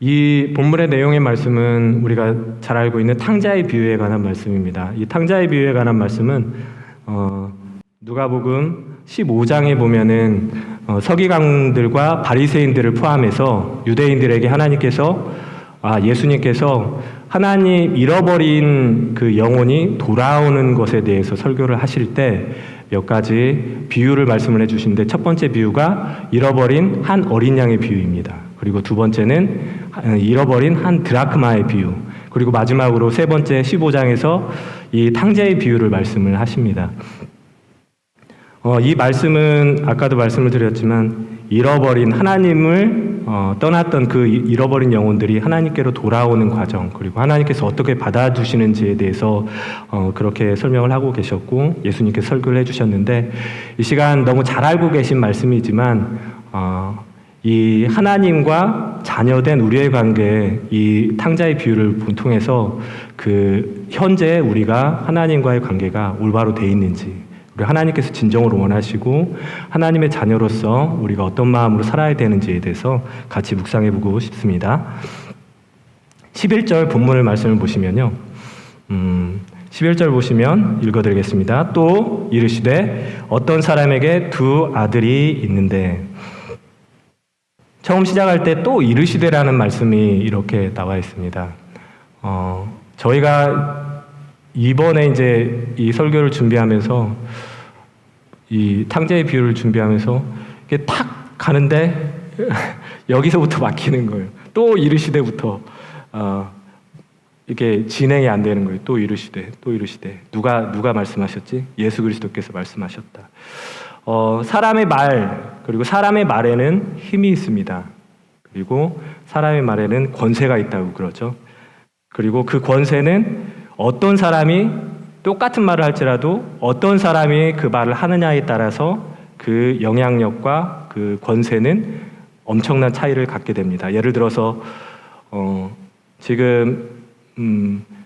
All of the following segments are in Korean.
이 본문의 내용의 말씀은 우리가 잘 알고 있는 탕자의 비유에 관한 말씀입니다. 이 탕자의 비유에 관한 말씀은 누가복음 15장에 보면은 서기관들과 바리새인들을 포함해서 유대인들에게 예수님께서 하나님 잃어버린 그 영혼이 돌아오는 것에 대해서 설교를 하실 때 몇 가지 비유를 말씀을 해주시는데, 첫 번째 비유가 잃어버린 한 어린 양의 비유입니다. 그리고 두 번째는 잃어버린 한 드라크마의 비유, 그리고 마지막으로 세 번째 15장에서 이 탕자의 비유를 말씀을 하십니다. 이 말씀은 아까도 말씀을 드렸지만 잃어버린 하나님을 떠났던 그 잃어버린 영혼들이 하나님께로 돌아오는 과정, 그리고 하나님께서 어떻게 받아주시는지에 대해서 그렇게 설명을 하고 계셨고 예수님께서 설교를 해주셨는데, 이 시간 너무 잘 알고 계신 말씀이지만 이 하나님과 자녀된 우리의 관계, 이 탕자의 비유를 통해서 그 현재 우리가 하나님과의 관계가 올바로 돼 있는지, 우리 하나님께서 진정으로 원하시고 하나님의 자녀로서 우리가 어떤 마음으로 살아야 되는지에 대해서 같이 묵상해보고 싶습니다. 11절 본문을 말씀을 보시면요, 11절 보시면 읽어드리겠습니다. 또 이르시되 어떤 사람에게 두 아들이 있는데, 처음 시작할 때 또 이르시되라는 말씀이 이렇게 나와 있습니다. 저희가 이번에 이제 이 설교를 준비하면서, 이 탕자의 비유를 준비하면서 이게 탁 가는데 여기서부터 막히는 거예요. 또 이르시되부터 이게 진행이 안 되는 거예요. 또 이르시되 누가 말씀하셨지? 예수 그리스도께서 말씀하셨다. 사람의 말, 그리고 사람의 말에는 힘이 있습니다. 그리고 사람의 말에는 권세가 있다고 그러죠. 그리고 그 권세는 어떤 사람이 똑같은 말을 할지라도 어떤 사람이 그 말을 하느냐에 따라서 그 영향력과 그 권세는 엄청난 차이를 갖게 됩니다. 예를 들어서 지금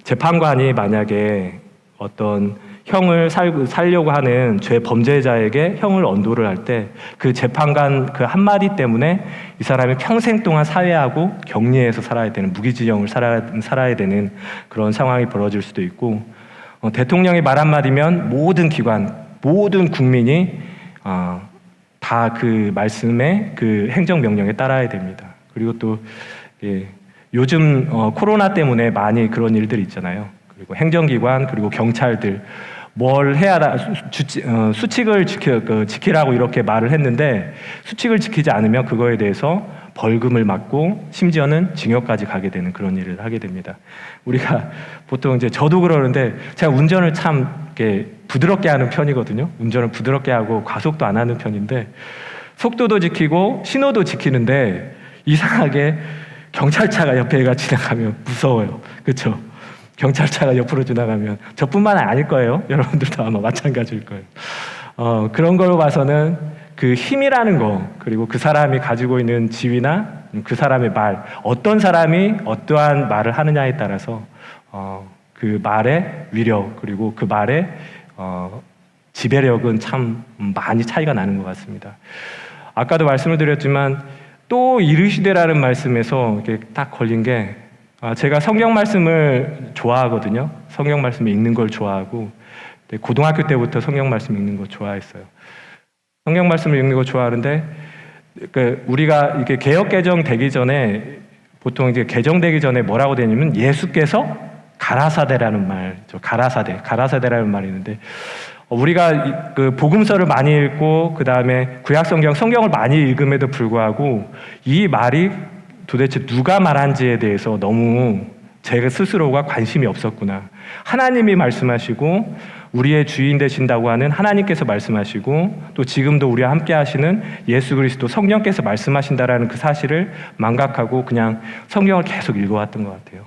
재판관이 만약에 어떤 형을 살려고 하는 죄 범죄자에게 형을 언도를 할 때 그 재판관 그 한마디 때문에 이 사람이 평생 동안 사회하고 격리해서 살아야 되는, 무기징역을 살아야 되는 그런 상황이 벌어질 수도 있고, 대통령의 말 한마디면 모든 기관, 모든 국민이 다 그 말씀에 그 행정명령에 따라야 됩니다. 그리고 또 요즘 코로나 때문에 많이 그런 일들이 있잖아요. 그리고 행정기관, 그리고 경찰들 뭘 해야 수칙을 지키라고 이렇게 말을 했는데, 수칙을 지키지 않으면 그거에 대해서 벌금을 맞고 심지어는 징역까지 가게 되는 그런 일을 하게 됩니다. 우리가 보통 이제 저도 그러는데, 제가 운전을 참 이렇게 부드럽게 하는 편이거든요. 운전을 부드럽게 하고 과속도 안 하는 편인데, 속도도 지키고 신호도 지키는데 이상하게 경찰차가 옆에가 지나가면 무서워요. 그렇죠? 경찰차가 옆으로 지나가면, 저뿐만 아닐 거예요. 여러분들도 아마 마찬가지일 거예요. 그런 걸 봐서는 그 힘이라는 거, 그리고 그 사람이 가지고 있는 지위나 그 사람의 말, 어떤 사람이 어떠한 말을 하느냐에 따라서 그 말의 위력, 그리고 그 말의 지배력은 참 많이 차이가 나는 것 같습니다. 아까도 말씀을 드렸지만 또 이르시되라는 말씀에서 이렇게 딱 걸린 게, 제가 성경 말씀을 좋아하거든요. 성경 말씀 읽는 걸 좋아하고, 고등학교 때부터 성경 말씀 읽는 거 좋아했어요. 성경 말씀을 읽는 거 좋아하는데, 우리가 이렇게 개역 개정 되기 전에, 보통 이제 개정되기 전에 뭐라고 되냐면 예수께서 가라사대라는 말, 가라사대라는 말이 있는데, 우리가 그 복음서를 많이 읽고 그 다음에 구약 성경을 많이 읽음에도 불구하고 이 말이 도대체 누가 말한지에 대해서 너무 제가 스스로가 관심이 없었구나. 하나님이 말씀하시고 우리의 주인 되신다고 하는 하나님께서 말씀하시고, 또 지금도 우리와 함께 하시는 예수 그리스도 성령께서 말씀하신다라는 그 사실을 망각하고 그냥 성경을 계속 읽어왔던 것 같아요.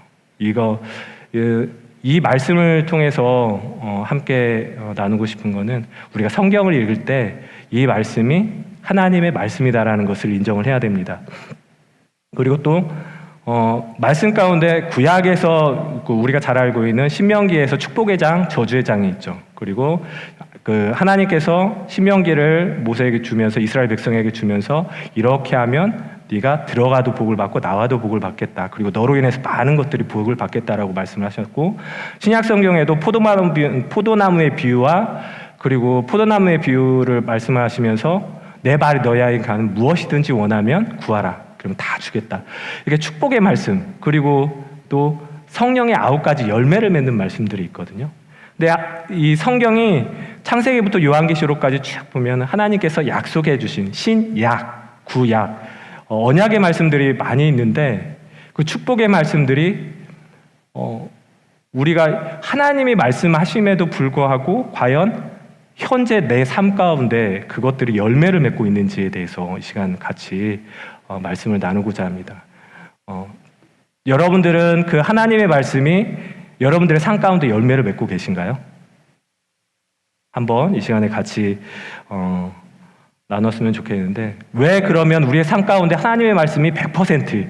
이 말씀을 통해서 함께 나누고 싶은 거는, 우리가 성경을 읽을 때 이 말씀이 하나님의 말씀이다라는 것을 인정을 해야 됩니다. 그리고 또 말씀 가운데 구약에서 우리가 잘 알고 있는 신명기에서 축복의 장, 저주의 장이 있죠. 그리고 그 하나님께서 신명기를 모세에게 주면서, 이스라엘 백성에게 주면서 이렇게 하면 네가 들어가도 복을 받고 나와도 복을 받겠다. 그리고 너로 인해서 많은 것들이 복을 받겠다라고 말씀을 하셨고, 신약 성경에도 포도나무의 비유와 그리고 포도나무의 비유를 말씀하시면서 내 발이 너희에게 가는 무엇이든지 원하면 구하라. 그러면 다 주겠다. 이게 축복의 말씀, 그리고 또 성령의 9가지 열매를 맺는 말씀들이 있거든요. 근데 이 성경이 창세기부터 요한계시록까지 쭉 보면 하나님께서 약속해 주신 신약, 구약, 언약의 말씀들이 많이 있는데, 그 축복의 말씀들이 우리가 하나님이 말씀하심에도 불구하고 과연 현재 내 삶 가운데 그것들이 열매를 맺고 있는지에 대해서 이 시간 같이 말씀을 나누고자 합니다. 여러분들은 그 하나님의 말씀이 여러분들의 삶 가운데 열매를 맺고 계신가요? 한번 이 시간에 같이 나눴으면 좋겠는데, 왜 그러면 우리의 삶 가운데 하나님의 말씀이 100%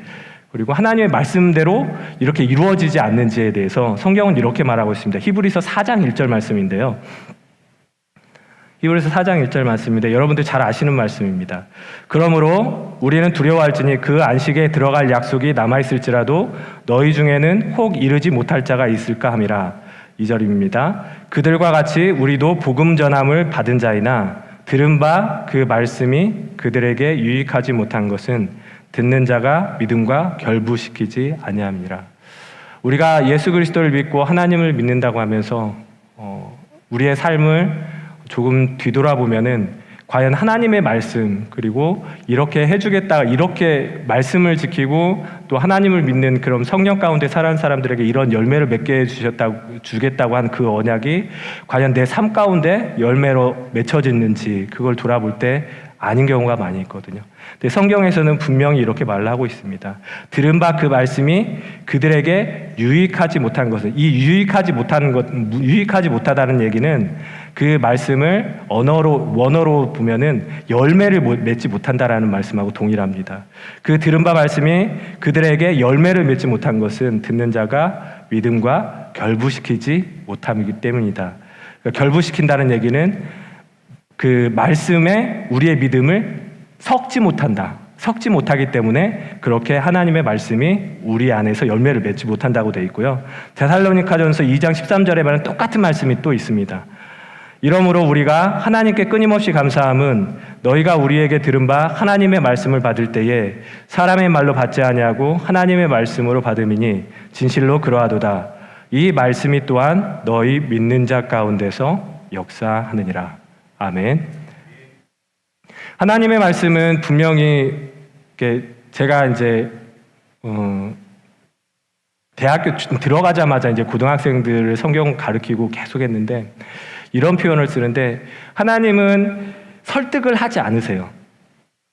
그리고 하나님의 말씀대로 이렇게 이루어지지 않는지에 대해서 성경은 이렇게 말하고 있습니다. 히브리서 4장 1절 말씀인데요. 히브리서 4장 1절 말씀인데 여러분들 잘 아시는 말씀입니다. 그러므로 우리는 두려워할지니 그 안식에 들어갈 약속이 남아있을지라도 너희 중에는 혹 이르지 못할 자가 있을까 함이라. 2절입니다. 그들과 같이 우리도 복음 전함을 받은 자이나 들은 바 그 말씀이 그들에게 유익하지 못한 것은 듣는 자가 믿음과 결부시키지 아니함이라. 우리가 예수 그리스도를 믿고 하나님을 믿는다고 하면서 우리의 삶을 조금 뒤돌아보면은 과연 하나님의 말씀, 그리고 이렇게 해주겠다, 이렇게 말씀을 지키고 또 하나님을 믿는 그런 성령 가운데 살아가는 사람들에게 이런 열매를 맺게 주겠다고 한 그 언약이 과연 내 삶 가운데 열매로 맺혀지는지, 그걸 돌아볼 때 아닌 경우가 많이 있거든요. 근데 성경에서는 분명히 이렇게 말을 하고 있습니다. 들은 바 그 말씀이 그들에게 유익하지 못한 것은, 이 유익하지 못하다는 얘기는 그 말씀을 원어로 보면은 열매를 맺지 못한다라는 말씀하고 동일합니다. 그 들은 바 말씀이 그들에게 열매를 맺지 못한 것은 듣는 자가 믿음과 결부시키지 못함이기 때문이다. 그러니까 결부시킨다는 얘기는 그 말씀에 우리의 믿음을 섞지 못하기 때문에 그렇게 하나님의 말씀이 우리 안에서 열매를 맺지 못한다고 되어 있고요. 데살로니가전서 2장 13절에 말하는 똑같은 말씀이 또 있습니다. 이러므로 우리가 하나님께 끊임없이 감사함은 너희가 우리에게 들은 바 하나님의 말씀을 받을 때에 사람의 말로 받지 아니하고 하나님의 말씀으로 받음이니 진실로 그러하도다. 이 말씀이 또한 너희 믿는 자 가운데서 역사하느니라. 아멘. 하나님의 말씀은 분명히 제가 이제 대학교 들어가자마자 이제 고등학생들을 성경 가르치고 계속 했는데 이런 표현을 쓰는데, 하나님은 설득을 하지 않으세요.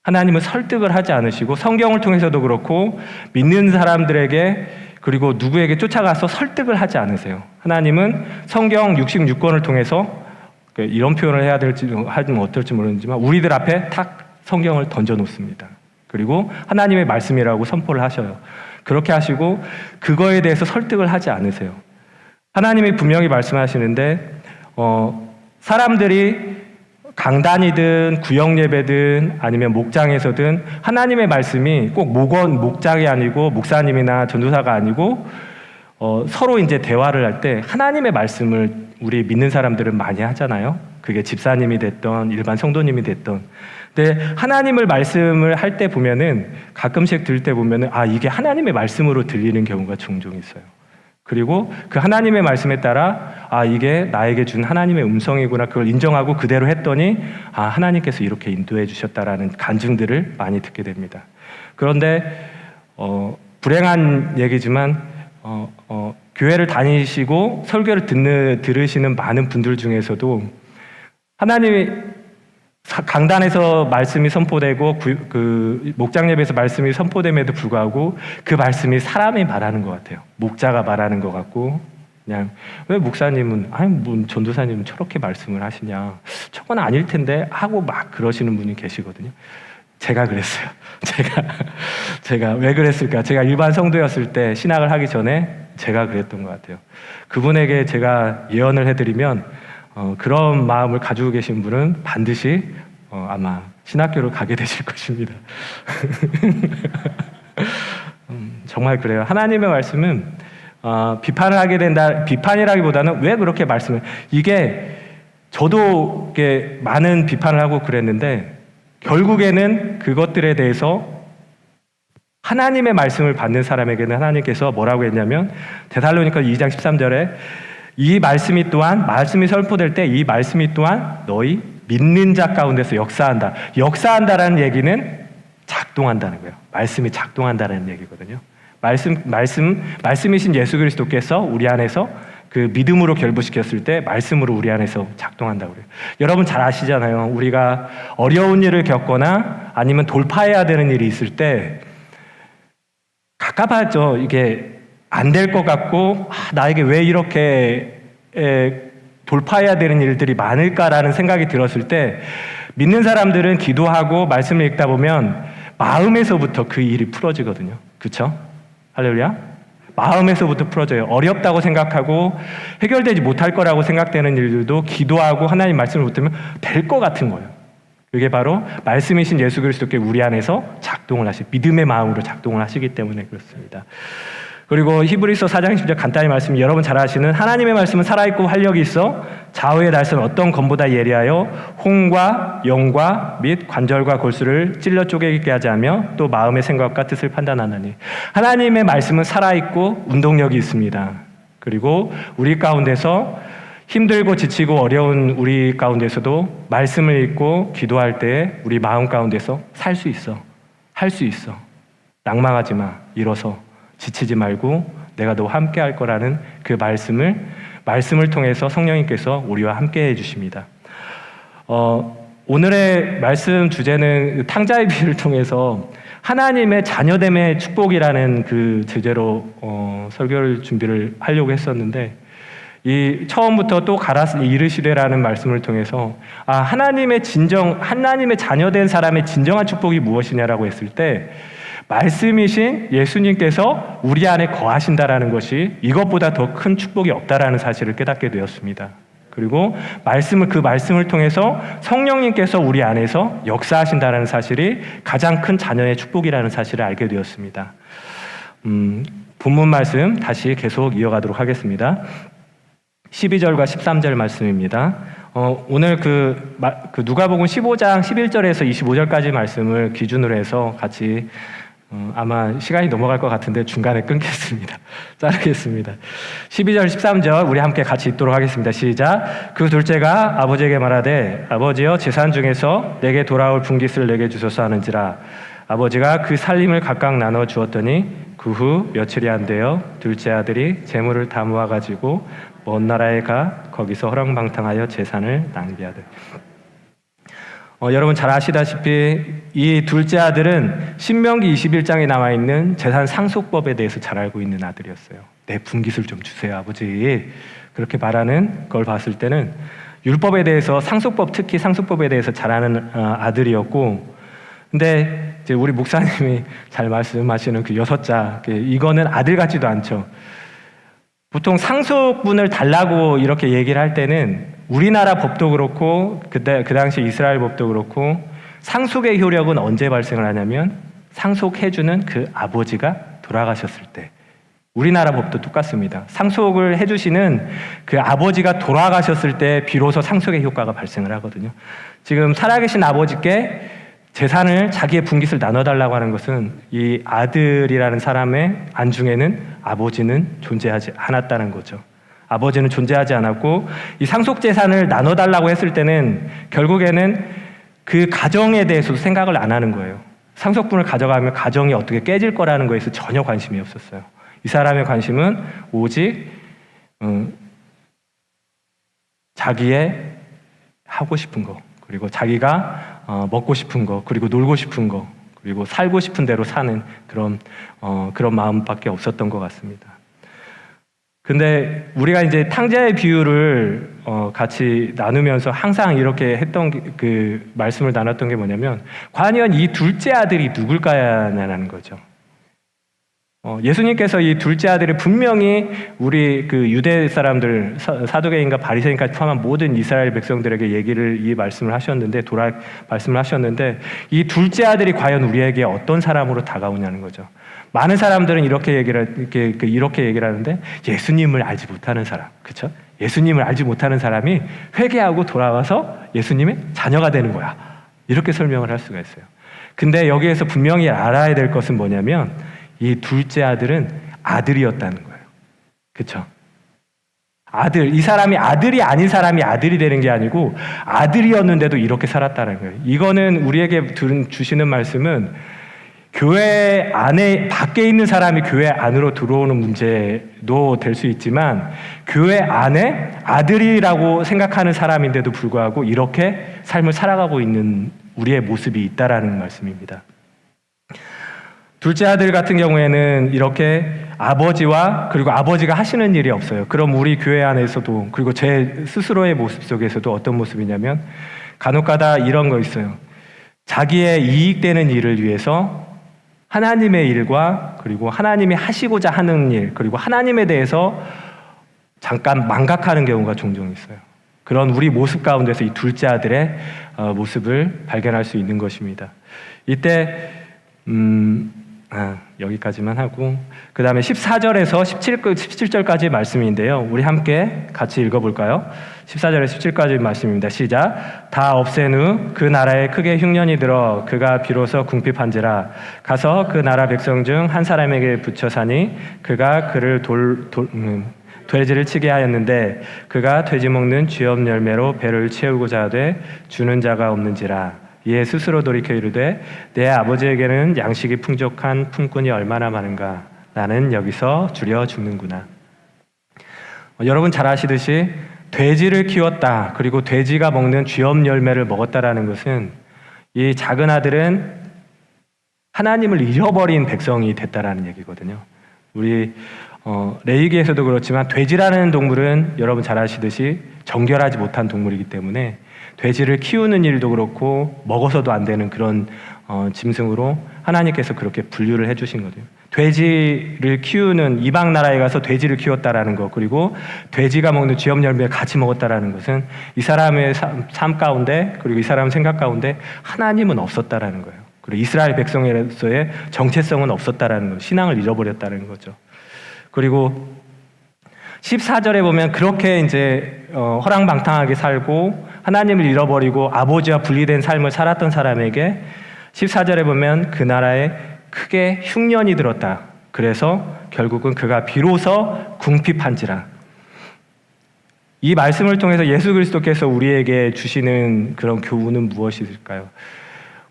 하나님은 설득을 하지 않으시고 성경을 통해서도 그렇고 믿는 사람들에게 그리고 누구에게 쫓아가서 설득을 하지 않으세요. 하나님은 성경 66권을 통해서 이런 표현을 해야 될지 하면 어떨지 모르지만 우리들 앞에 탁 성경을 던져놓습니다. 그리고 하나님의 말씀이라고 선포를 하셔요. 그렇게 하시고 그거에 대해서 설득을 하지 않으세요. 하나님이 분명히 말씀하시는데 사람들이 강단이든 구역예배든 아니면 목장에서든 하나님의 말씀이 꼭 목장이 아니고 목사님이나 전도사가 아니고 서로 이제 대화를 할 때 하나님의 말씀을 우리 믿는 사람들은 많이 하잖아요. 그게 집사님이 됐던 일반 성도님이 됐던. 근데 하나님을 말씀을 할 때 보면은 가끔씩 들을 때 보면은 이게 하나님의 말씀으로 들리는 경우가 종종 있어요. 그리고 그 하나님의 말씀에 따라 이게 나에게 준 하나님의 음성이구나, 그걸 인정하고 그대로 했더니 하나님께서 이렇게 인도해 주셨다라는 간증들을 많이 듣게 됩니다. 그런데 불행한 얘기지만 교회를 다니시고 설교를 들으시는 많은 분들 중에서도 하나님이 강단에서 말씀이 선포되고 그 목장 예배에서 말씀이 선포됨에도 불구하고 그 말씀이 사람이 말하는 것 같아요. 목자가 말하는 것 같고, 그냥 왜 목사님은 뭐 전도사님은 저렇게 말씀을 하시냐, 저건 아닐 텐데 하고 막 그러시는 분이 계시거든요. 제가 그랬어요. 제가 왜 그랬을까? 제가 일반 성도였을 때 신학을 하기 전에 제가 그랬던 것 같아요. 그분에게 제가 예언을 해드리면 그런 마음을 가지고 계신 분은 반드시 아마 신학교를 가게 되실 것입니다. 정말 그래요. 하나님의 말씀은 비판을 하게 된다. 비판이라기보다는 왜 그렇게 말씀을, 이게 저도 이렇게 많은 비판을 하고 그랬는데 결국에는 그것들에 대해서 하나님의 말씀을 받는 사람에게는 하나님께서 뭐라고 했냐면 데살로니가 2장 13절에 이 말씀이 또한, 말씀이 선포될 때 이 말씀이 또한 너희 믿는 자 가운데서 역사한다. 역사한다라는 얘기는 작동한다는 거예요. 말씀이 작동한다는 얘기거든요. 말씀이신 예수 그리스도께서 우리 안에서 그 믿음으로 결부시켰을 때 말씀으로 우리 안에서 작동한다고 그래요. 여러분 잘 아시잖아요. 우리가 어려운 일을 겪거나 아니면 돌파해야 되는 일이 있을 때 갑갑하죠. 이게 안 될 것 같고 나에게 왜 이렇게 돌파해야 되는 일들이 많을까라는 생각이 들었을 때 믿는 사람들은 기도하고 말씀을 읽다 보면 마음에서부터 그 일이 풀어지거든요. 그렇죠? 할렐루야. 마음에서부터 풀어져요. 어렵다고 생각하고 해결되지 못할 거라고 생각되는 일들도 기도하고 하나님 말씀을 붙들면 될 것 같은 거예요. 그게 바로 말씀이신 예수 그리스도께 우리 안에서 작동을 하시, 믿음의 마음으로 작동을 하시기 때문에 그렇습니다. 그리고 히브리서 4장 10절 간단히 말씀, 여러분 잘 아시는 하나님의 말씀은 살아있고 활력이 있어 좌우의 날선 어떤 검보다 예리하여 혼과 영과 및 관절과 골수를 찔러 쪼개게 하지 하며 또 마음의 생각과 뜻을 판단하나니. 하나님의 말씀은 살아있고 운동력이 있습니다. 그리고 우리 가운데서 힘들고 지치고 어려운 우리 가운데서도 말씀을 읽고 기도할 때 우리 마음 가운데서 살 수 있어. 할 수 있어. 낭망하지 마. 일어서. 지치지 말고 내가 너와 함께 할 거라는 그 말씀을 통해서 성령님께서 우리와 함께 해주십니다. 오늘의 말씀 주제는 탕자의 비유를 통해서 하나님의 자녀됨의 축복이라는 그 주제로 설교를 준비를 하려고 했었는데 이 처음부터 또 가라스 이르시되라는 말씀을 통해서 하나님의 자녀된 사람의 진정한 축복이 무엇이냐라고 했을 때 말씀이신 예수님께서 우리 안에 거하신다라는 것이 이것보다 더 큰 축복이 없다라는 사실을 깨닫게 되었습니다. 그리고 그 말씀을 통해서 성령님께서 우리 안에서 역사하신다라는 사실이 가장 큰 자녀의 축복이라는 사실을 알게 되었습니다. 본문 말씀 다시 계속 이어가도록 하겠습니다. 12절과 13절 말씀입니다. 오늘 그 누가복음 15장 11절에서 25절까지 말씀을 기준으로 해서 같이 아마 시간이 넘어갈 것 같은데 중간에 끊겠습니다. 자르겠습니다. 12절 13절 우리 함께 같이 읽도록 하겠습니다. 시작. 그 둘째가 아버지에게 말하되 아버지여 재산 중에서 내게 돌아올 분깃을 내게 주소서 하는지라. 아버지가 그 살림을 각각 나눠 주었더니 그 후 며칠이 안 되어 둘째 아들이 재물을 다 모아가지고 먼 나라에 가 거기서 허랑방탕하여 재산을 낭비하되. 여러분 잘 아시다시피 이 둘째 아들은 신명기 21장에 나와 있는 재산 상속법에 대해서 잘 알고 있는 아들이었어요. 내 분깃을 좀 주세요 아버지. 그렇게 말하는 걸 봤을 때는 율법에 대해서 특히 상속법에 대해서 잘 아는 아들이었고, 근데 이제 우리 목사님이 잘 말씀하시는 그 6자, 이거는 아들 같지도 않죠. 보통 상속분을 달라고 이렇게 얘기를 할 때는 우리나라 법도 그렇고 그 당시 이스라엘 법도 그렇고 상속의 효력은 언제 발생을 하냐면 상속해주는 그 아버지가 돌아가셨을 때. 우리나라 법도 똑같습니다. 상속을 해주시는 그 아버지가 돌아가셨을 때 비로소 상속의 효과가 발생을 하거든요. 지금 살아계신 아버지께 재산을, 자기의 분깃을 나눠달라고 하는 것은 이 아들이라는 사람의 안중에는 아버지는 존재하지 않았다는 거죠. 아버지는 존재하지 않았고 이 상속 재산을 나눠달라고 했을 때는 결국에는 그 가정에 대해서도 생각을 안 하는 거예요. 상속분을 가져가면 가정이 어떻게 깨질 거라는 거에서 전혀 관심이 없었어요. 이 사람의 관심은 오직 자기의 하고 싶은 거, 그리고 자기가 먹고 싶은 거, 그리고 놀고 싶은 거, 그리고 살고 싶은 대로 사는 그런 마음밖에 없었던 것 같습니다. 근데 우리가 이제 탕자의 비유를 같이 나누면서 항상 이렇게 했던 그 말씀을 나눴던 게 뭐냐면 과연 이 둘째 아들이 누굴까라는 거죠. 예수님께서 이 둘째 아들이 분명히 우리 그 유대 사람들, 사두개인과 바리새인까지 포함한 모든 이스라엘 백성들에게 이 말씀을 하셨는데, 말씀을 하셨는데, 이 둘째 아들이 과연 우리에게 어떤 사람으로 다가오냐는 거죠. 많은 사람들은 이렇게 얘기를 하는데, 예수님을 알지 못하는 사람, 그렇죠? 예수님을 알지 못하는 사람이 회개하고 돌아와서 예수님의 자녀가 되는 거야. 이렇게 설명을 할 수가 있어요. 근데 여기에서 분명히 알아야 될 것은 뭐냐면, 이 둘째 아들은 아들이었다는 거예요. 그렇죠? 아들, 이 사람이 아들이 아닌 사람이 아들이 되는 게 아니고 아들이었는데도 이렇게 살았다는 거예요. 이거는 우리에게 주시는 말씀은 교회 안에 밖에 있는 사람이 교회 안으로 들어오는 문제도 될 수 있지만, 교회 안에 아들이라고 생각하는 사람인데도 불구하고 이렇게 삶을 살아가고 있는 우리의 모습이 있다라는 말씀입니다. 둘째 아들 같은 경우에는 이렇게 그리고 아버지가 하시는 일이 없어요. 그럼 우리 교회 안에서도, 그리고 제 스스로의 모습 속에서도 어떤 모습이냐면, 간혹가다 이런 거 있어요. 자기의 이익되는 일을 위해서 하나님의 일과, 그리고 하나님이 하시고자 하는 일, 그리고 하나님에 대해서 잠깐 망각하는 경우가 종종 있어요. 그런 우리 모습 가운데서 이 둘째 아들의 모습을 발견할 수 있는 것입니다. 이때 여기까지만 하고, 그 다음에 14절에서 17절까지 말씀인데요. 우리 함께 같이 읽어볼까요? 14절에서 17까지 말씀입니다. 시작. 다 없앤 후 그 나라에 크게 흉년이 들어 그가 비로소 궁핍한지라. 가서 그 나라 백성 중 한 사람에게 붙여 사니 그가 그를 돼지를 치게 하였는데 그가 돼지 먹는 쥐업 열매로 배를 채우고자 하되 주는 자가 없는지라. 이에 스스로 돌이켜 이르되 내 아버지에게는 양식이 풍족한 품꾼이 얼마나 많은가. 나는 여기서 주려 죽는구나. 여러분 잘 아시듯이 돼지를 키웠다, 그리고 돼지가 먹는 쥐업 열매를 먹었다라는 것은 이 작은 아들은 하나님을 잃어버린 백성이 됐다라는 얘기거든요. 우리 레위기에서도 그렇지만 돼지라는 동물은 여러분 잘 아시듯이 정결하지 못한 동물이기 때문에 돼지를 키우는 일도 그렇고 먹어서도 안 되는 그런 짐승으로 하나님께서 그렇게 분류를 해주신 거예요. 돼지를 키우는, 이방 나라에 가서 돼지를 키웠다라는 것, 그리고 돼지가 먹는 쥐업 열매를 같이 먹었다라는 것은 이 사람의 삶 가운데, 그리고 이 사람 생각 가운데 하나님은 없었다라는 거예요. 그리고 이스라엘 백성으로서의 정체성은 없었다라는 거, 신앙을 잃어버렸다는 거죠. 그리고 14절에 보면 그렇게 이제 허랑방탕하게 살고 하나님을 잃어버리고 아버지와 분리된 삶을 살았던 사람에게 14절에 보면 그 나라에 크게 흉년이 들었다. 그래서 결국은 그가 비로소 궁핍한지라. 이 말씀을 통해서 예수 그리스도께서 우리에게 주시는 그런 교훈은 무엇일까요?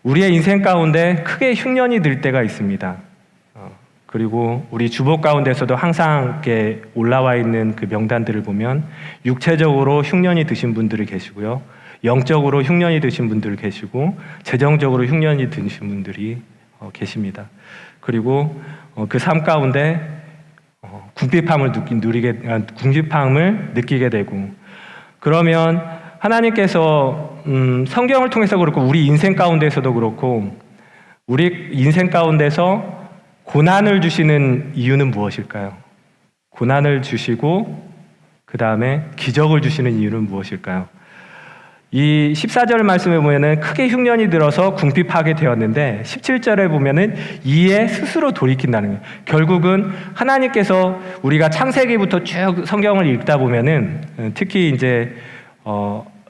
우리의 인생 가운데 크게 흉년이 들 때가 있습니다. 그리고 우리 주보 가운데서도 항상 이렇게 올라와 있는 그 명단들을 보면 육체적으로 흉년이 드신 분들이 계시고요, 영적으로 흉년이 드신 분들 계시고, 재정적으로 흉년이 드신 분들이 계십니다. 그리고 그 삶 가운데 궁핍함을 느끼게 되고, 그러면 하나님께서 성경을 통해서 그렇고 우리 인생 가운데서도 그렇고, 우리 인생 가운데서 고난을 주시는 이유는 무엇일까요? 고난을 주시고 그 다음에 기적을 주시는 이유는 무엇일까요? 이 14절 말씀에 보면은 크게 흉년이 들어서 궁핍하게 되었는데 17절에 보면은 이에 스스로 돌이킨다는 거예요. 결국은 하나님께서 우리가 창세기부터 쭉 성경을 읽다 보면은 특히 이제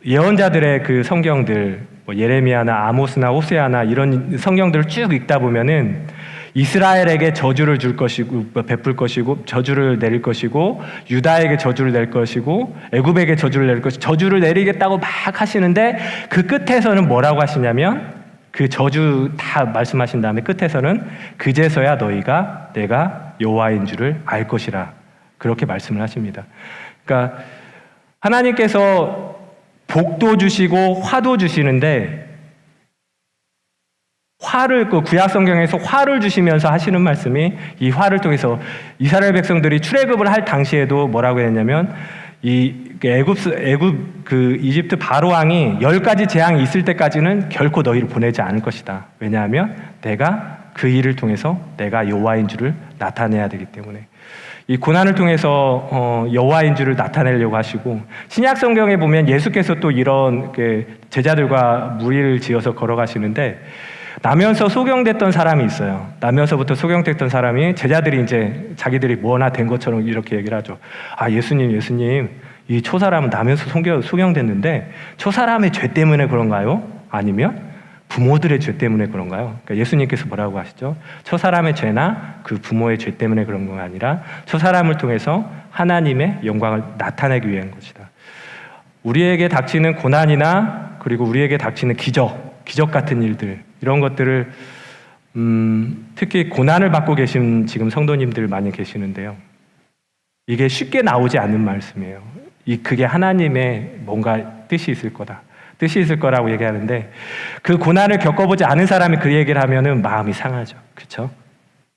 예언자들의 그 성경들, 예레미야나 아모스나 호세아나 이런 성경들을 쭉 읽다 보면은 이스라엘에게 저주를 줄 것이고 베풀 것이고 저주를 내릴 것이고, 유다에게 저주를 낼 것이고, 애굽에게 저주를 내릴 것이고, 저주를 내리겠다고 막 하시는데 그 끝에서는 뭐라고 하시냐면, 그 저주 다 말씀하신 다음에 끝에서는 그제서야 너희가 내가 여호와인 줄을 알 것이라, 그렇게 말씀을 하십니다. 그러니까 하나님께서 복도 주시고 화도 주시는데, 구약 성경에서 화를 주시면서 하시는 말씀이, 이 화를 통해서 이스라엘 백성들이 출애굽을 할 당시에도 뭐라고 했냐면, 이집트 바로 왕이 10가지 재앙이 있을 때까지는 결코 너희를 보내지 않을 것이다. 왜냐하면 내가 그 일을 통해서 내가 여호와인 줄을 나타내야 되기 때문에 이 고난을 통해서 여호와인 줄을 나타내려고 하시고, 신약 성경에 보면 예수께서 또 이런 제자들과 무리를 지어서 걸어가시는데, 나면서 소경됐던 사람이 있어요. 나면서부터 소경됐던 사람이, 제자들이 이제 자기들이 뭐나 된 것처럼 이렇게 얘기를 하죠. 아, 예수님, 이 초사람은 나면서 소경됐는데 초사람의 죄 때문에 그런가요? 아니면 부모들의 죄 때문에 그런가요? 그러니까 예수님께서 뭐라고 하시죠? 초사람의 죄나 그 부모의 죄 때문에 그런 건 아니라 초사람을 통해서 하나님의 영광을 나타내기 위한 것이다. 우리에게 닥치는 고난이나 그리고 우리에게 닥치는 기적 같은 일들, 이런 것들을 특히 고난을 받고 계신 지금 성도님들 많이 계시는데요. 이게 쉽게 나오지 않는 말씀이에요. 그게 하나님의 뭔가 뜻이 있을 거라고 얘기하는데, 그 고난을 겪어보지 않은 사람이 그 얘기를 하면은 마음이 상하죠. 그렇죠?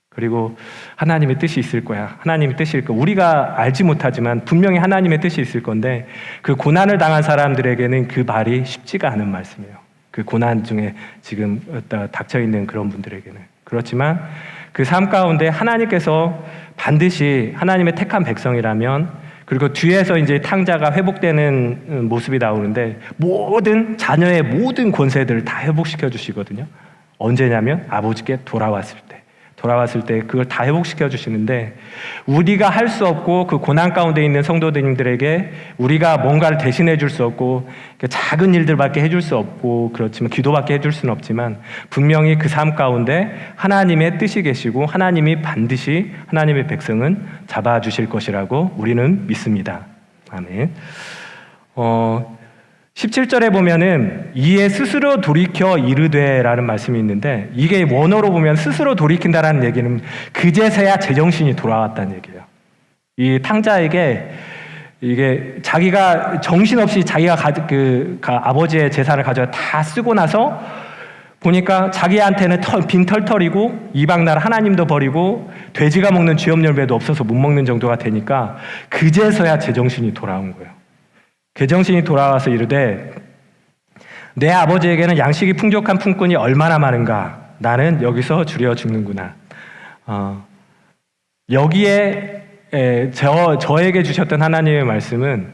그리고 하나님의 뜻이 있을 거야. 하나님의 뜻일 거. 우리가 알지 못하지만 분명히 하나님의 뜻이 있을 건데, 그 고난을 당한 사람들에게는 그 말이 쉽지가 않은 말씀이에요. 그 고난 중에 지금 닥쳐 있는 그런 분들에게는. 그렇지만 그 삶 가운데 하나님께서 반드시 하나님의 택한 백성이라면, 그리고 뒤에서 이제 탕자가 회복되는 모습이 나오는데, 자녀의 모든 권세들을 다 회복시켜 주시거든요. 언제냐면 아버지께 돌아왔을 때 그걸 다 회복시켜 주시는데, 우리가 할 수 없고 그 고난 가운데 있는 성도님들에게 우리가 뭔가를 대신해 줄 수 없고 작은 일들밖에 해줄 수 없고, 그렇지만 기도밖에 해줄 수는 없지만 분명히 그 삶 가운데 하나님의 뜻이 계시고 하나님이 반드시 하나님의 백성은 잡아주실 것이라고 우리는 믿습니다. 아멘. 17절에 보면은 이에 스스로 돌이켜 이르되라는 말씀이 있는데, 이게 원어로 보면 스스로 돌이킨다라는 얘기는 그제서야 제정신이 돌아왔다는 얘기예요. 이 탕자에게 이게 자기가 정신없이 자기가 아버지의 재산을 가져가 다 쓰고 나서 보니까 자기한테는 빈털털이고 이방 나라 하나님도 버리고 돼지가 먹는 쥐업 열매도 없어서 못 먹는 정도가 되니까 그제서야 제정신이 돌아온 거예요. 제정신이 돌아와서 이르되, 내 아버지에게는 양식이 풍족한 품꾼이 얼마나 많은가. 나는 여기서 주려 죽는구나. 여기에 저에게 주셨던 하나님의 말씀은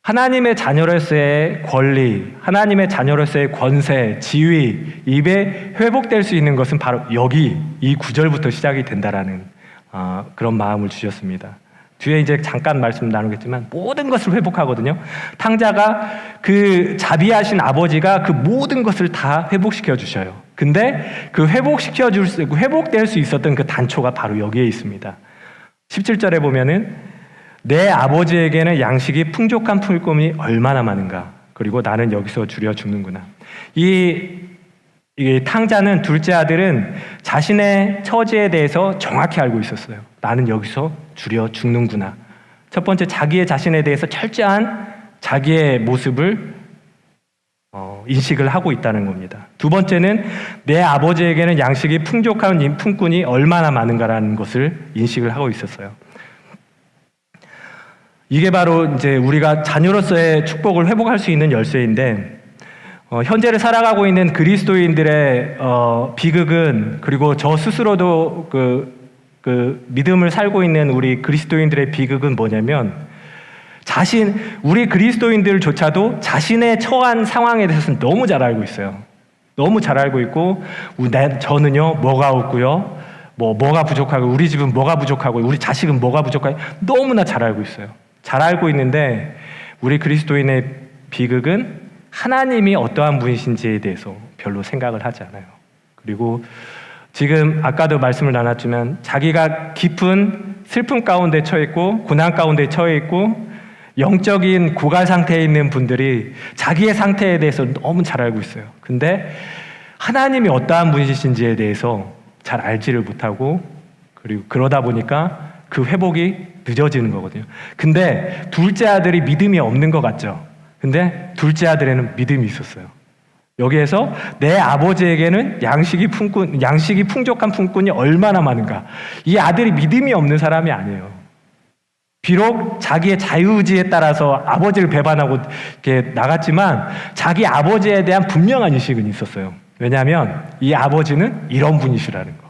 하나님의 자녀로서의 권리, 하나님의 자녀로서의 권세, 지위, 입에 회복될 수 있는 것은 바로 여기 이 구절부터 시작이 된다라는 그런 마음을 주셨습니다. 뒤에 이제 잠깐 말씀 나누겠지만 모든 것을 회복하거든요. 탕자가 그 자비하신 아버지가 그 모든 것을 다 회복시켜 주셔요. 근데 그 회복될 수 있었던 그 단초가 바로 여기에 있습니다. 17절에 보면은 내 아버지에게는 양식이 풍족한 품꾼이 얼마나 많은가. 그리고 나는 여기서 주려 죽는구나. 이 탕자는, 둘째 아들은 자신의 처지에 대해서 정확히 알고 있었어요. 나는 여기서 주려 죽는구나. 첫 번째, 자기의 자신에 대해서 철저한 자기의 모습을 인식을 하고 있다는 겁니다. 두 번째는 내 아버지에게는 양식이 풍족한 품꾼이 얼마나 많은가라는 것을 인식을 하고 있었어요. 이게 바로 이제 우리가 자녀로서의 축복을 회복할 수 있는 열쇠인데, 현재를 살아가고 있는 그리스도인들의 비극은, 그리고 저 스스로도 그 믿음을 살고 있는 우리 그리스도인들의 비극은 뭐냐면, 우리 그리스도인들조차도 자신의 처한 상황에 대해서는 너무 잘 알고 있어요. 너무 잘 알고 있고, 저는요 뭐가 없고요, 뭐가 부족하고, 우리 집은 뭐가 부족하고, 우리 자식은 뭐가 부족하고, 너무나 잘 알고 있어요. 잘 알고 있는데 우리 그리스도인의 비극은 하나님이 어떠한 분이신지에 대해서 별로 생각을 하지 않아요. 그리고 지금 아까도 말씀을 나눴지만 자기가 깊은 슬픔 가운데 처해 있고 고난 가운데 처해 있고 영적인 고갈 상태에 있는 분들이 자기의 상태에 대해서 너무 잘 알고 있어요. 근데 하나님이 어떠한 분이신지에 대해서 잘 알지를 못하고, 그리고 그러다 보니까 그 회복이 늦어지는 거거든요. 근데 둘째 아들이 믿음이 없는 것 같죠? 근데 둘째 아들에는 믿음이 있었어요. 여기에서 내 아버지에게는 양식이 풍족한 품꾼이 얼마나 많은가. 이 아들이 믿음이 없는 사람이 아니에요. 비록 자기의 자유의지에 따라서 아버지를 배반하고 이렇게 나갔지만 자기 아버지에 대한 분명한 인식은 있었어요. 왜냐하면 이 아버지는 이런 분이시라는 거.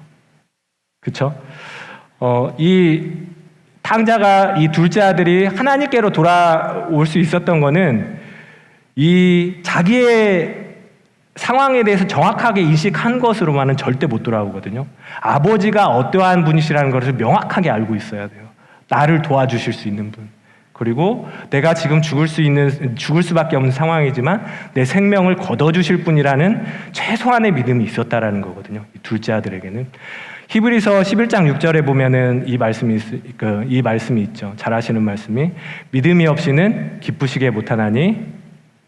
그쵸? 이 탕자가 이 둘째 아들이 하나님께로 돌아올 수 있었던 거는 이 자기의 상황에 대해서 정확하게 인식한 것으로만은 절대 못 돌아오거든요. 아버지가 어떠한 분이시라는 것을 명확하게 알고 있어야 돼요. 나를 도와주실 수 있는 분. 그리고 내가 지금 죽을 수밖에 없는 상황이지만 내 생명을 거둬주실 분이라는 최소한의 믿음이 있었다라는 거거든요. 이 둘째 아들에게는. 히브리서 11장 6절에 보면은 이 말씀이 있죠. 잘 아시는 말씀이 믿음이 없이는 기쁘시게 못하나니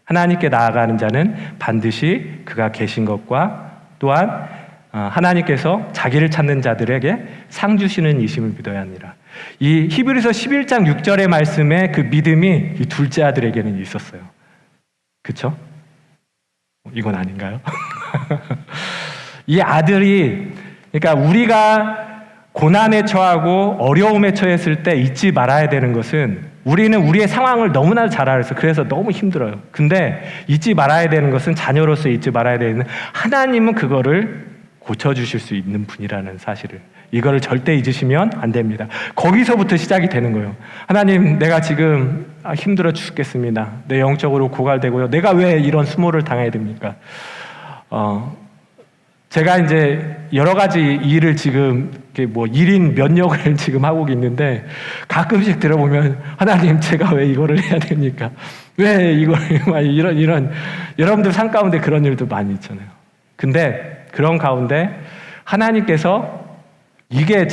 하나님께 나아가는 자는 반드시 그가 계신 것과 또한 하나님께서 자기를 찾는 자들에게 상 주시는 이심을 믿어야 하니라. 이 히브리서 11장 6절의 말씀에 그 믿음이 이 둘째 아들에게는 있었어요. 그쵸? 이건 아닌가요? 이 아들이, 그러니까 우리가 고난에 처하고 어려움에 처했을 때 잊지 말아야 되는 것은, 우리는 우리의 상황을 너무나 잘 알아서 그래서 너무 힘들어요. 근데 잊지 말아야 되는 것은, 자녀로서 잊지 말아야 되는, 하나님은 그거를 고쳐주실 수 있는 분이라는 사실을, 이거를 절대 잊으시면 안 됩니다. 거기서부터 시작이 되는 거예요. 하나님, 내가 지금 힘들어 죽겠습니다. 내 영적으로 고갈되고요. 내가 왜 이런 수모를 당해야 됩니까? 제가 이제 여러 가지 일을 지금 일인 면역을 지금 하고 있는데 가끔씩 들어보면, 하나님, 제가 왜 이거를 해야 됩니까? 왜 이걸 이런 여러분들 삶 가운데 그런 일도 많이 있잖아요. 근데 그런 가운데 하나님께서, 이게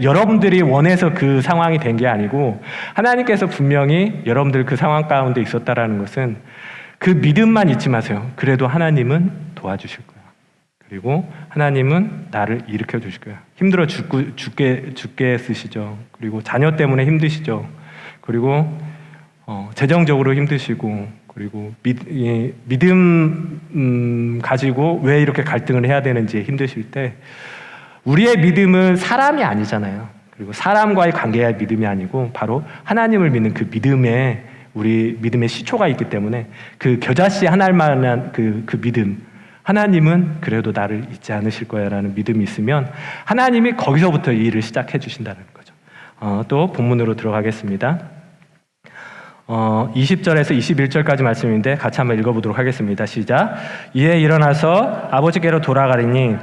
여러분들이 원해서 그 상황이 된 게 아니고 하나님께서 분명히 여러분들 그 상황 가운데 있었다라는 것은, 그 믿음만 잊지 마세요. 그래도 하나님은 도와주실 거예요. 그리고 하나님은 나를 일으켜 주실 거예요. 힘들어 죽게 쓰시죠. 그리고 자녀 때문에 힘드시죠. 그리고 재정적으로 힘드시고, 그리고 믿음 가지고 왜 이렇게 갈등을 해야 되는지 힘드실 때, 우리의 믿음은 사람이 아니잖아요. 그리고 사람과의 관계의 믿음이 아니고 바로 하나님을 믿는 그 믿음에, 우리 믿음의 시초가 있기 때문에 그 겨자씨 하나만한 그 믿음, 하나님은 그래도 나를 잊지 않으실 거야라는 믿음이 있으면 하나님이 거기서부터 이 일을 시작해 주신다는 거죠. 또 본문으로 들어가겠습니다. 20절에서 21절까지 말씀인데 같이 한번 읽어보도록 하겠습니다. 시작. 이에 일어나서 아버지께로 돌아가리니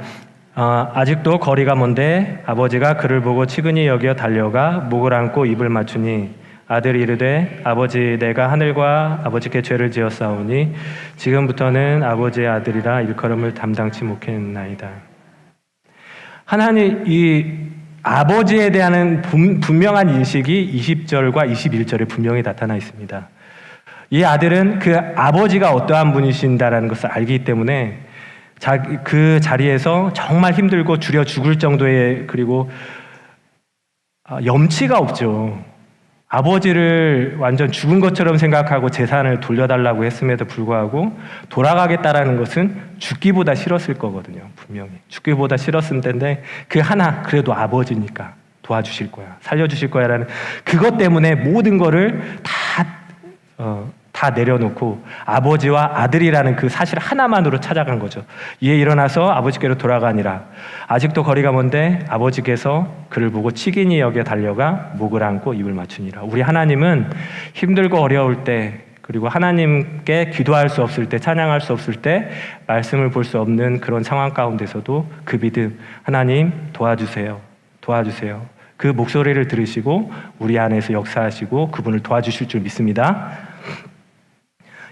아직도 거리가 먼데 아버지가 그를 보고 치근히 여겨 달려가 목을 안고 입을 맞추니, 아들이 이르되 아버지, 내가 하늘과 아버지께 죄를 지었사오니 지금부터는 아버지의 아들이라 일컬음을 담당치 못했나이다. 하나님, 이 아버지에 대한 분명한 인식이 20절과 21절에 분명히 나타나 있습니다. 이 아들은 그 아버지가 어떠한 분이신다라는 것을 알기 때문에 그 자리에서 정말 힘들고 주려 죽을 정도의, 그리고 염치가 없죠. 아버지를 완전 죽은 것처럼 생각하고 재산을 돌려달라고 했음에도 불구하고 돌아가겠다라는 것은 죽기보다 싫었을 거거든요. 분명히 죽기보다 싫었을 텐데, 그 하나, 그래도 아버지니까 도와주실 거야, 살려주실 거야 라는 그것 때문에 모든 거를 다 내려놓고 아버지와 아들이라는 그 사실 하나만으로 찾아간 거죠. 이에 일어나서 아버지께로 돌아가니라. 아직도 거리가 먼데 아버지께서 그를 보고 치긴히 여겨 달려가 목을 안고 입을 맞추니라. 우리 하나님은 힘들고 어려울 때, 그리고 하나님께 기도할 수 없을 때, 찬양할 수 없을 때, 말씀을 볼 수 없는 그런 상황 가운데서도 그 믿음, 하나님 도와주세요, 도와주세요, 그 목소리를 들으시고 우리 안에서 역사하시고 그분을 도와주실 줄 믿습니다.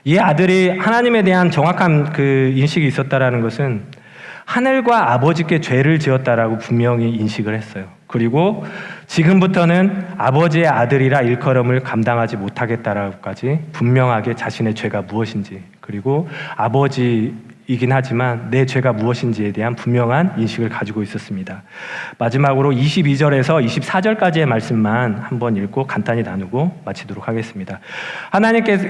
이 아들이 하나님에 대한 정확한 그 인식이 있었다라는 것은 하늘과 아버지께 죄를 지었다라고 분명히 인식을 했어요. 그리고 지금부터는 아버지의 아들이라 일컬음을 감당하지 못하겠다라고까지 분명하게 자신의 죄가 무엇인지, 그리고 아버지이긴 하지만 내 죄가 무엇인지에 대한 분명한 인식을 가지고 있었습니다. 마지막으로 22절에서 24절까지의 말씀만 한번 읽고 간단히 나누고 마치도록 하겠습니다. 하나님께서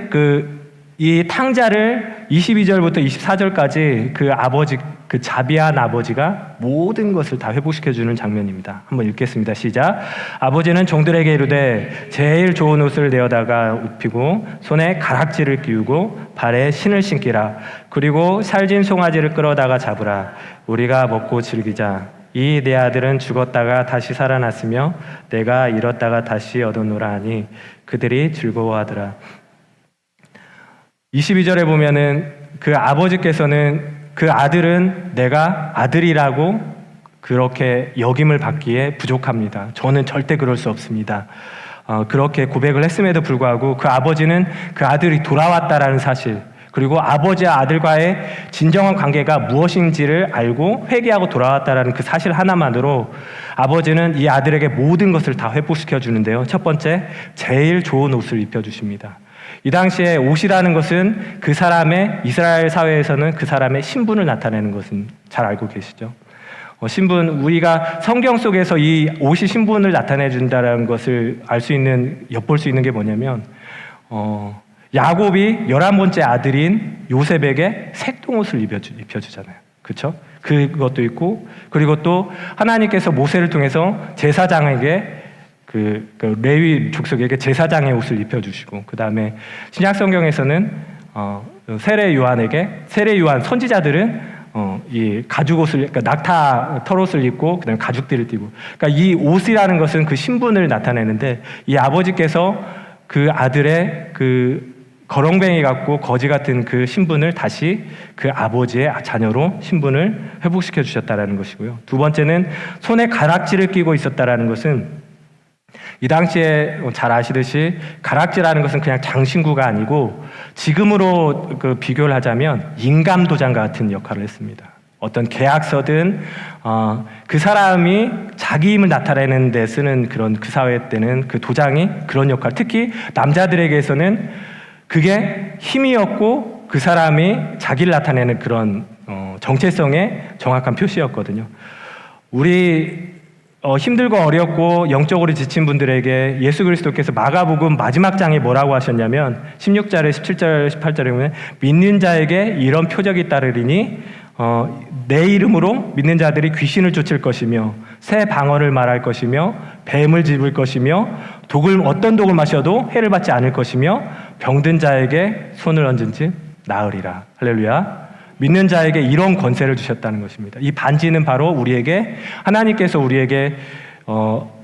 이 탕자를 22절부터 24절까지 그 아버지, 그 자비한 아버지가 모든 것을 다 회복시켜주는 장면입니다. 한번 읽겠습니다. 시작. 아버지는 종들에게 이르되 제일 좋은 옷을 내어다가 입히고 손에 가락지를 끼우고 발에 신을 신기라. 그리고 살진 송아지를 끌어다가 잡으라. 우리가 먹고 즐기자. 이 내 아들은 죽었다가 다시 살아났으며 내가 잃었다가 다시 얻었노라 하니 그들이 즐거워하더라. 22절에 보면은 그 아버지께서는 그 아들은 내가 아들이라고 그렇게 역임을 받기에 부족합니다. 저는 절대 그럴 수 없습니다. 그렇게 고백을 했음에도 불구하고 그 아버지는 그 아들이 돌아왔다라는 사실, 그리고 아버지와 아들과의 진정한 관계가 무엇인지를 알고 회개하고 돌아왔다라는 그 사실 하나만으로 아버지는 이 아들에게 모든 것을 다 회복시켜 주는데요. 첫 번째, 제일 좋은 옷을 입혀주십니다. 이 당시에 옷이라는 것은 그 사람의, 이스라엘 사회에서는 그 사람의 신분을 나타내는 것은 잘 알고 계시죠? 신분, 우리가 성경 속에서 이 옷이 신분을 나타내 준다는 것을 알 수 있는, 엿볼 수 있는 게 뭐냐면 야곱이 11번째 아들인 요셉에게 색동옷을 입혀주잖아요. 그렇죠? 그것도 있고, 그리고 또 하나님께서 모세를 통해서 제사장에게 그 레위 족속에게 제사장의 옷을 입혀주시고, 그 다음에 신약 성경에서는 세례 요한 선지자들은 이 가죽 옷을, 그러니까 낙타 털옷을 입고 그다음에 가죽띠를 띠고, 그러니까 이 옷이라는 것은 그 신분을 나타내는데 이 아버지께서 그 아들의 그 거렁뱅이 같고 거지 같은 그 신분을 다시 그 아버지의 자녀로 신분을 회복시켜 주셨다라는 것이고요. 두 번째는 손에 가락지를 끼고 있었다라는 것은 이 당시에 잘 아시듯이 가락지라는 것은 그냥 장신구가 아니고 지금으로 그 비교를 하자면 인감도장 같은 역할을 했습니다. 어떤 계약서든 그 사람이 자기 힘을 나타내는 데 쓰는 그런 그 사회 때는 그 도장이 그런 역할, 특히 남자들에게서는 그게 힘이었고 그 사람이 자기를 나타내는 그런 정체성의 정확한 표시였거든요. 우리 힘들고 어렵고 영적으로 지친 분들에게 예수 그리스도께서 마가복음 마지막 장에 뭐라고 하셨냐면 16절에 17절 18절에 보면 믿는 자에게 이런 표적이 따르리니 내 이름으로 믿는 자들이 귀신을 쫓을 것이며 새 방언을 말할 것이며 뱀을 집을 것이며 어떤 독을 마셔도 해를 받지 않을 것이며 병든 자에게 손을 얹은 즉 나으리라. 할렐루야. 믿는 자에게 이런 권세를 주셨다는 것입니다. 이 반지는 바로 우리에게 하나님께서 우리에게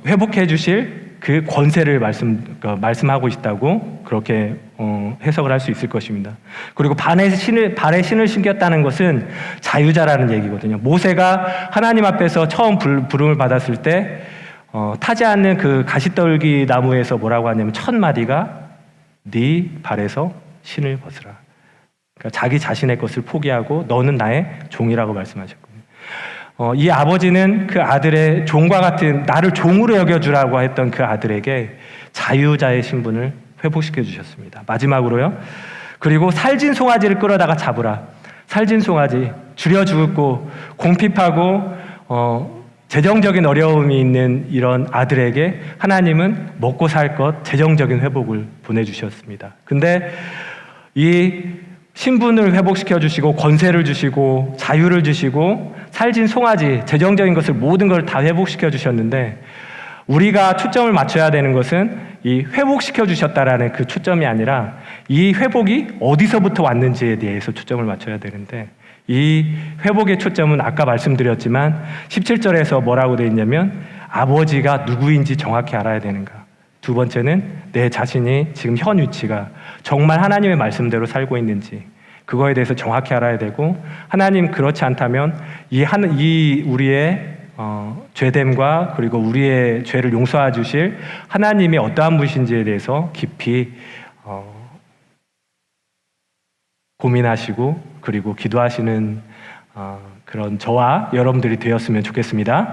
회복해 주실 그 권세를 말씀하고 있다고 그렇게 해석을 할 수 있을 것입니다. 그리고 발에 신을 신겼다는 것은 자유자라는 얘기거든요. 모세가 하나님 앞에서 처음 부름을 받았을 때 타지 않는 그 가시떨기 나무에서 뭐라고 하냐면 첫 마디가 네 발에서 신을 벗으라. 그러니까 자기 자신의 것을 포기하고 너는 나의 종이라고 말씀하셨거든요. 이 아버지는 그 아들의 종과 같은 나를 종으로 여겨주라고 했던 그 아들에게 자유자의 신분을 회복시켜 주셨습니다. 마지막으로요. 그리고 살진 송아지를 끌어다가 잡으라. 살진 송아지, 줄여 죽고 궁핍하고 재정적인 어려움이 있는 이런 아들에게 하나님은 먹고 살 것, 재정적인 회복을 보내주셨습니다. 근데 이 신분을 회복시켜 주시고 권세를 주시고 자유를 주시고 살진 송아지, 재정적인 것을 모든 걸 다 회복시켜 주셨는데 우리가 초점을 맞춰야 되는 것은 이 회복시켜 주셨다라는 그 초점이 아니라 이 회복이 어디서부터 왔는지에 대해서 초점을 맞춰야 되는데 이 회복의 초점은 아까 말씀드렸지만 17절에서 뭐라고 되어 있냐면 아버지가 누구인지 정확히 알아야 되는가. 두 번째는 내 자신이 지금 현 위치가 정말 하나님의 말씀대로 살고 있는지 그거에 대해서 정확히 알아야 되고 하나님 그렇지 않다면 이 우리의 죄됨과 그리고 우리의 죄를 용서해 주실 하나님이 어떠한 분이신지에 대해서 깊이 고민하시고 그리고 기도하시는 그런 저와 여러분들이 되었으면 좋겠습니다.